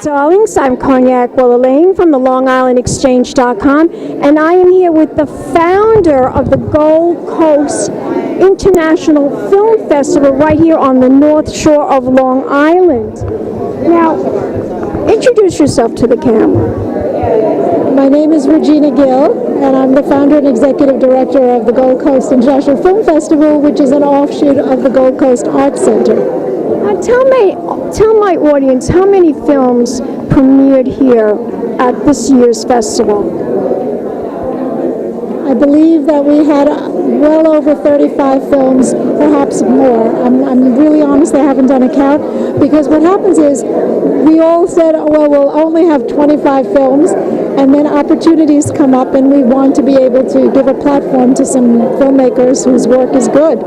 Darlings, I'm Cognac Wellerlane from the LongIslandExchange.com, and I am here with the founder of the Gold Coast International Film Festival right here on the North Shore of Long Island. Now, introduce yourself to the camera. My name is Regina Gill, and I'm the founder and executive director of the Gold Coast International Film Festival, which is an offshoot of the Gold Coast Arts Center. Tell my audience how many films premiered here at this year's festival. I believe that we had well over 35 films, perhaps more. I'm really honest, I haven't done a count, because what happens is we all said, oh, well, we'll only have 25 films, and then opportunities come up and we want to be able to give a platform to some filmmakers whose work is good.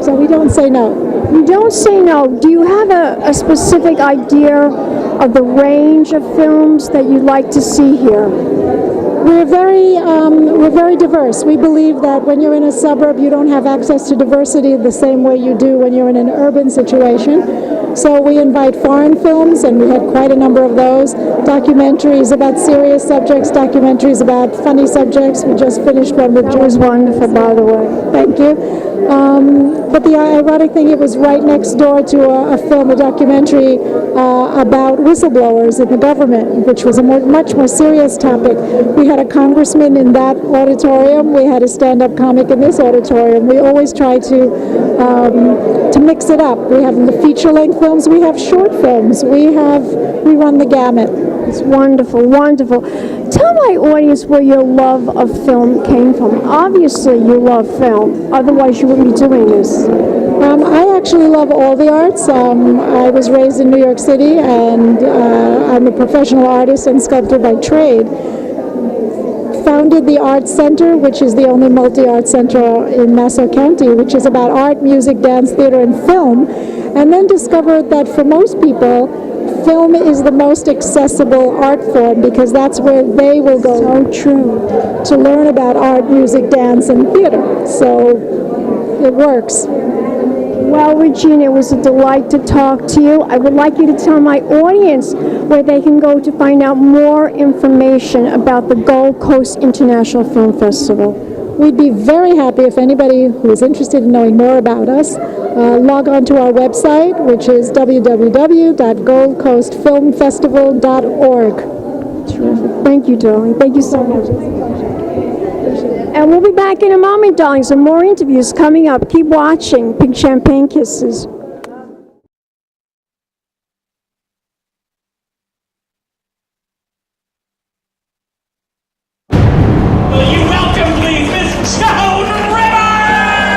So we don't say no. You don't say no. Do you have a specific idea of the range of films that you'd like to see here? We're very diverse. We believe that when you're in a suburb, you don't have access to diversity the same way you do when you're in an urban situation. So we invite foreign films, and we had quite a number of those. Documentaries about serious subjects, documentaries about funny subjects. We just finished one with Joan. That was wonderful, by the way. Thank you. But the ironic thing, it was right next door to a film, a documentary about whistleblowers in the government, which was a much more serious topic. We had a congressman in that auditorium. We had a stand-up comic in this auditorium. We always try to mix it up. We have the feature-length films. We have short films. We run the gamut. It's wonderful, wonderful. Tell my audience where your love of film came from. Obviously, you love film. Otherwise, you wouldn't be doing this. I actually love all the arts. I was raised in New York City, and I'm a professional artist and sculptor by trade. Founded the Arts Center, which is the only multi-art center in Nassau County, which is about art, music, dance, theater, and film, and then discovered that for most people, film is the most accessible art form because that's where they will go. So true. To learn about art, music, dance, and theater. So it works. Well, Regina, it was a delight to talk to you. I would like you to tell my audience where they can go to find out more information about the Gold Coast International Film Festival. We'd be very happy if anybody who is interested in knowing more about us log on to our website, which is www.goldcoastfilmfestival.org. Terrific. Thank you, darling. Thank you so much. And we'll be back in a moment, darling. Some more interviews coming up. Keep watching. Big champagne kisses. Will you welcome, please, Miss Joan Rivers?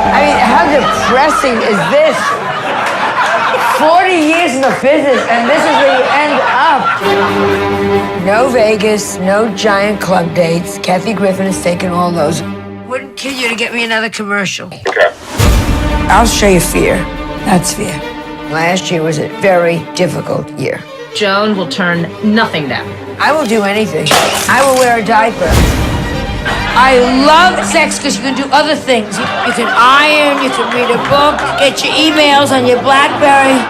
I mean, how depressing is this? 40 years in the business, and this is where you end up. No Vegas, no giant club dates. Kathy Griffin has taken all those. Wouldn't kill you to get me another commercial. Okay. I'll show you fear. That's fear. Last year was a very difficult year. Joan will turn nothing down. I will do anything. I will wear a diaper. I love sex because you can do other things. You can iron, you can read a book, get your emails on your BlackBerry.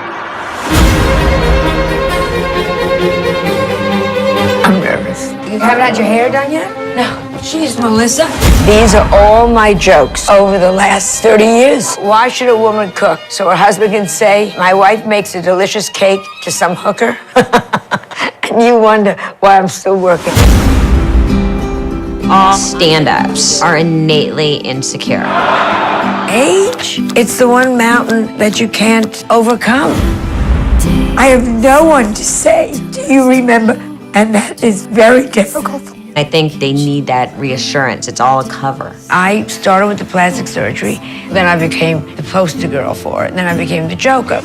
I'm nervous. You haven't had your hair done yet? No. Jeez, Melissa. These are all my jokes over the last 30 years. Why should a woman cook? So her husband can say, my wife makes a delicious cake to some hooker? And you wonder why I'm still working. All stand-ups are innately insecure. Age? It's the one mountain that you can't overcome. I have no one to say, do you remember? And that is very difficult. I think they need that reassurance. It's all a cover. I started with the plastic surgery, then I became the poster girl for it, and then I became the Joker.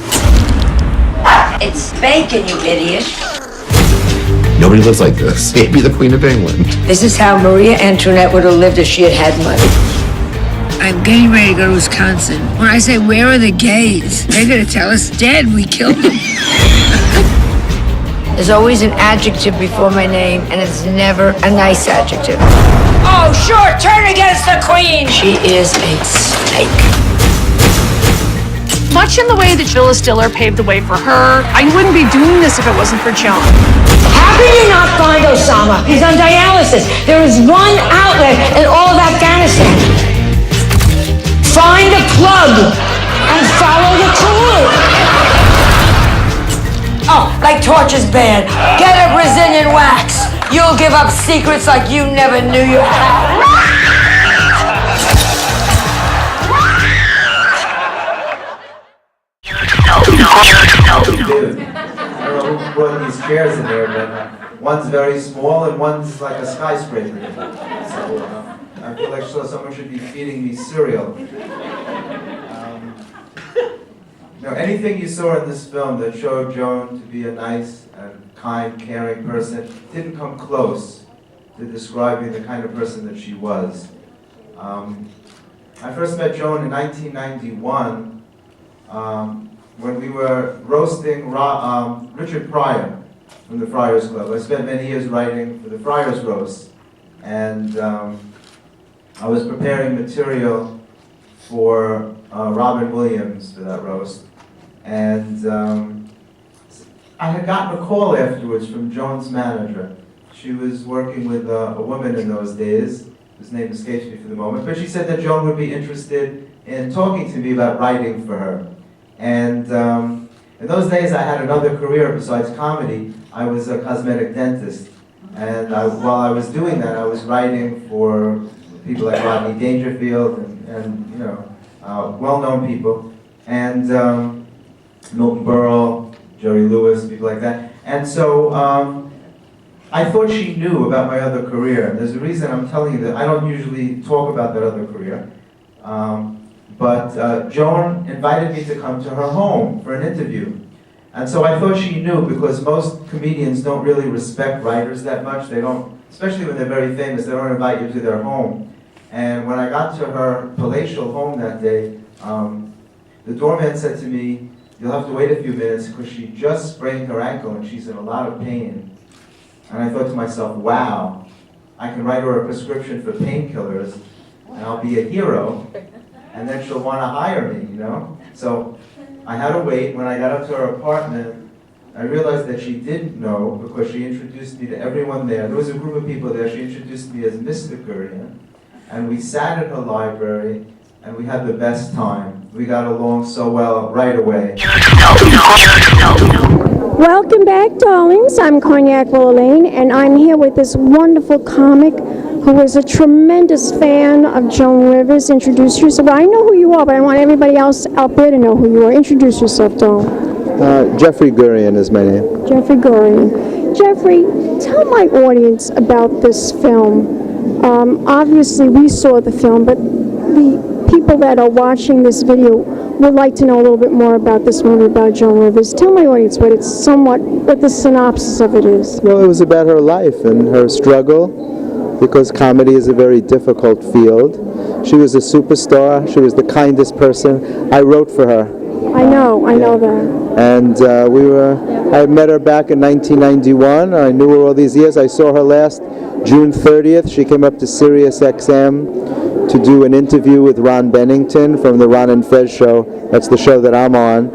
It's bacon, you idiot. Nobody lives like this. Maybe the Queen of England. This is how Maria Antoinette would have lived if she had had money. I'm getting ready to go to Wisconsin. When I say, where are the gays? They're gonna tell us dead, we killed them. There's always an adjective before my name, and it's never a nice adjective. Oh, sure, turn against the Queen! She is a snake. Much in the way that Phyllis Diller paved the way for her, I wouldn't be doing this if it wasn't for Joan. How can you not find Osama? He's on dialysis. There is one outlet in all of Afghanistan. Find a plug and follow the clue. Oh, like torch is bad. Get a Brazilian wax. You'll give up secrets like you never knew you had. David, I don't know who brought these chairs in there, but one's very small and one's like a skyscraper. So I feel like someone should be feeding me cereal. Anything you saw in this film that showed Joan to be a nice and kind, caring person didn't come close to describing the kind of person that she was. I first met Joan in 1991 when we were roasting Richard Pryor from the Friars Club. I spent many years writing for the Friars Roast, and I was preparing material for Robin Williams for that roast. And I had gotten a call afterwards from Joan's manager. She was working with a woman in those days, whose name escapes me for the moment, but she said that Joan would be interested in talking to me about writing for her. And in those days I had another career besides comedy. I was a cosmetic dentist. And while I was doing that, I was writing for people like Rodney Dangerfield and you know, well-known people. And Milton Berle, Jerry Lewis, people like that. And so I thought she knew about my other career. There's a reason I'm telling you that I don't usually talk about that other career. But Joan invited me to come to her home for an interview. And so I thought she knew, because most comedians don't really respect writers that much. They don't, especially when they're very famous, they don't invite you to their home. And when I got to her palatial home that day, the doorman said to me, "You'll have to wait a few minutes because she just sprained her ankle and she's in a lot of pain." And I thought to myself, wow, I can write her a prescription for painkillers and I'll be a hero, and then she'll want to hire me, you know? So I had to wait. When I got up to her apartment, I realized that she didn't know, because she introduced me to everyone there. There was a group of people there. She introduced me as Mr. Gurian, and we sat in her library and we had the best time. We got along so well right away. Welcome back, darlings. I'm Cognac Wellerlane, and I'm here with this wonderful comic who is a tremendous fan of Joan Rivers. Introduce yourself. I know who you are, but I want everybody else out there to know who you are. Introduce yourself, Dawn. Jeffrey Gurian is my name. Jeffrey Gurian. Jeffrey, tell my audience about this film. Obviously, we saw the film, but the people that are watching this video would like to know a little bit more about this movie, about Joan Rivers. Tell my audience what the synopsis of it is. Well, it was about her life and her struggle, because comedy is a very difficult field. She was a superstar. She was the kindest person. I wrote for her. I know that. And I met her back in 1991. I knew her all these years. I saw her last June 30th. She came up to Sirius XM to do an interview with Ron Bennington from the Ron and Fez show. That's the show that I'm on.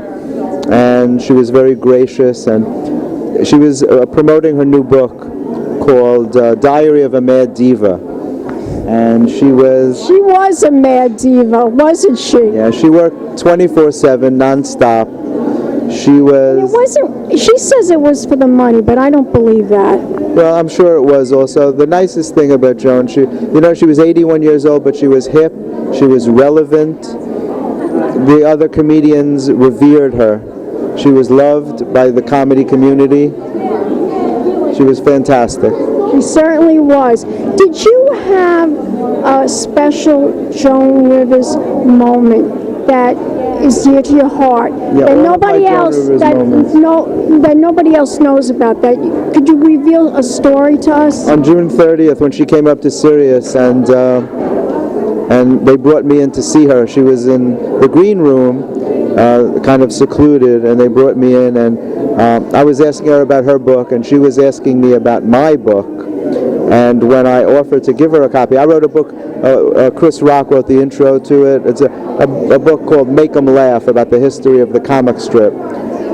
And she was very gracious, and she was promoting her new book called Diary of a Mad Diva. And she was a mad diva, wasn't she? Yeah, she worked 24/7, nonstop. She says it was for the money, but I don't believe that. Well, I'm sure it was also. The nicest thing about Joan, she was 81 years old, but she was hip, she was relevant. The other comedians revered her. She was loved by the comedy community. She was fantastic. He certainly was. Did you have a special Joan Rivers moment that is dear to your heart that all of nobody my Joan else Rivers moments. that nobody else knows about? That could you reveal a story to us? On June 30th, when she came up to Sirius, and they brought me in to see her. She was in the green room, kind of secluded, and they brought me in, and I was asking her about her book, and she was asking me about my book. And when I offered to give her a copy, I wrote a book, Chris Rock wrote the intro to it. It's a book called Make 'em Laugh, about the history of the comic strip.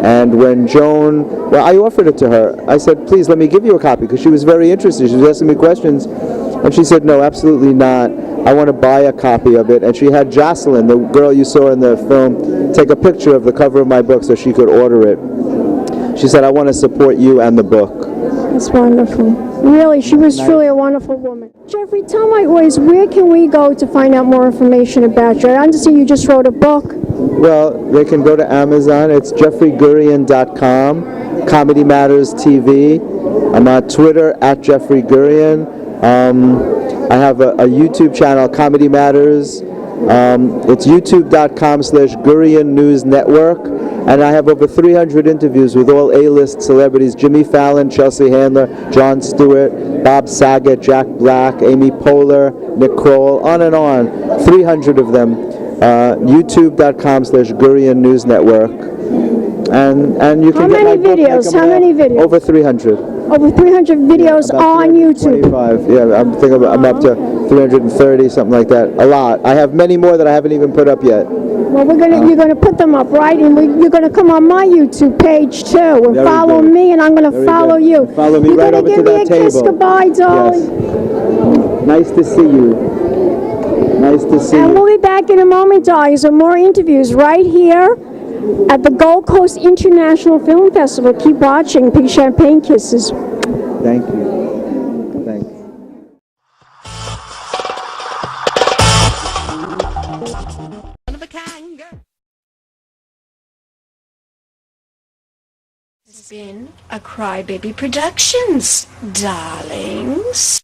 And when Joan, well, I offered it to her. I said, please let me give you a copy, because she was very interested. She was asking me questions, and she said, no, absolutely not. I want to buy a copy of it. And she had Jocelyn, the girl you saw in the film, take a picture of the cover of my book so she could order it. She said, I want to support you and the book. That's wonderful. Really, she was truly a wonderful woman. Jeffrey, tell my boys, where can we go to find out more information about you? I understand you just wrote a book. Well, they can go to Amazon. It's jeffreygurian.com, Comedy Matters TV. I'm on Twitter at Jeffrey Gurian. I have a YouTube channel, Comedy Matters. It's youtube.com/Gurian News Network. And I have over 300 interviews with all A-list celebrities: Jimmy Fallon, Chelsea Handler, Jon Stewart, Bob Saget, Jack Black, Amy Poehler, Nick Kroll, on and on. 300 of them. youtube.com/Gurian News Network. And you can get my book, How many videos? Over 300. Over 300 videos on YouTube. 25. Yeah, I'm up to 330, something like that. A lot. I have many more that I haven't even put up yet. Well, you're gonna put them up, right? And you're gonna come on my YouTube page too, and Very follow good. me, and I'm gonna Very follow good. you. Follow me You're right gonna over give to me that a kiss table. goodbye, darling. Yes. Nice to see you. Nice to see And you. we'll be back in a moment, darlings, with more interviews right here at the Gold Coast International Film Festival. Keep watching. Big champagne kisses. Thank you. Thanks. It's been a Crybaby Productions, darlings.